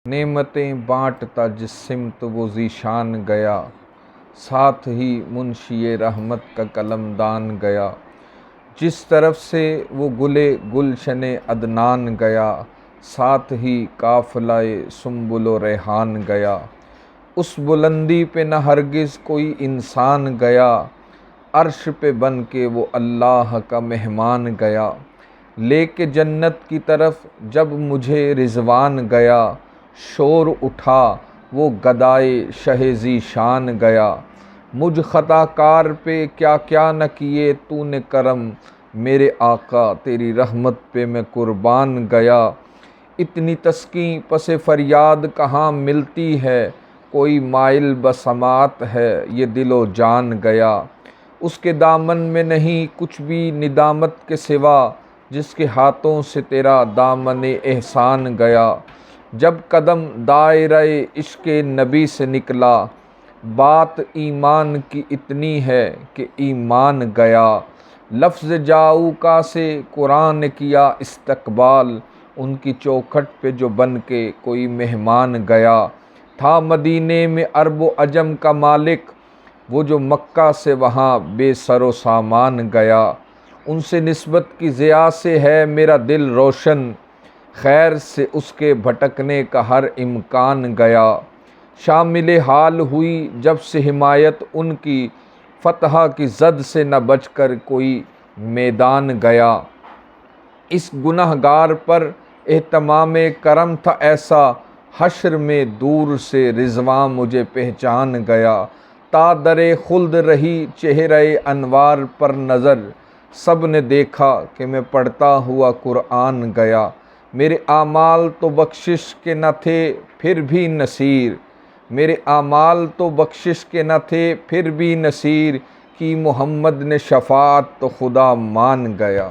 نعمتیں بانٹتا جس سمت وہ ذیشان گیا، ساتھ ہی منشی رحمت کا قلمدان گیا۔ جس طرف سے وہ گلشن عدنان گیا، ساتھ ہی قافلہ سنبل و ریحان گیا۔ اس بلندی پہ نہ ہرگز کوئی انسان گیا، عرش پہ بن کے وہ اللہ کا مہمان گیا۔ لے کے جنت کی طرف جب مجھے رضوان گیا، شور اٹھا وہ گدائے شہ ذیشان گیا۔ مجھ خطا کار پہ کیا کیا نہ کیے تو نے کرم، میرے آقا تیری رحمت پہ میں قربان گیا۔ اتنی تسکین پس فریاد کہاں ملتی ہے، کوئی مائل بسماعت ہے یہ دل و جان گیا۔ اس کے دامن میں نہیں کچھ بھی ندامت کے سوا، جس کے ہاتھوں سے تیرا دامن احسان گیا۔ جب قدم دائرہ عشق نبی سے نکلا، بات ایمان کی اتنی ہے کہ ایمان گیا۔ لفظ جاؤ کا سے قرآن نے کیا استقبال، ان کی چوکھٹ پہ جو بن کے کوئی مہمان گیا۔ تھا مدینے میں عرب و عجم کا مالک، وہ جو مکہ سے وہاں بے سر و سامان گیا۔ ان سے نسبت کی ضیاء سے ہے میرا دل روشن، خیر سے اس کے بھٹکنے کا ہر امکان گیا۔ شامل حال ہوئی جب سے حمایت ان کی، فتح کی زد سے نہ بچ کر کوئی میدان گیا۔ اس گناہ گار پر اہتمام کرم تھا ایسا، حشر میں دور سے رضواں مجھے پہچان گیا۔ تا در خلد رہی چہرہ انوار پر نظر، سب نے دیکھا کہ میں پڑھتا ہوا قرآن گیا۔ میرے اعمال تو بخشش کے نہ تھے پھر بھی نصیر، میرے اعمال تو بخشش کے نہ تھے پھر بھی نصیر، کی محمد نے شفاعت تو خدا مان گیا۔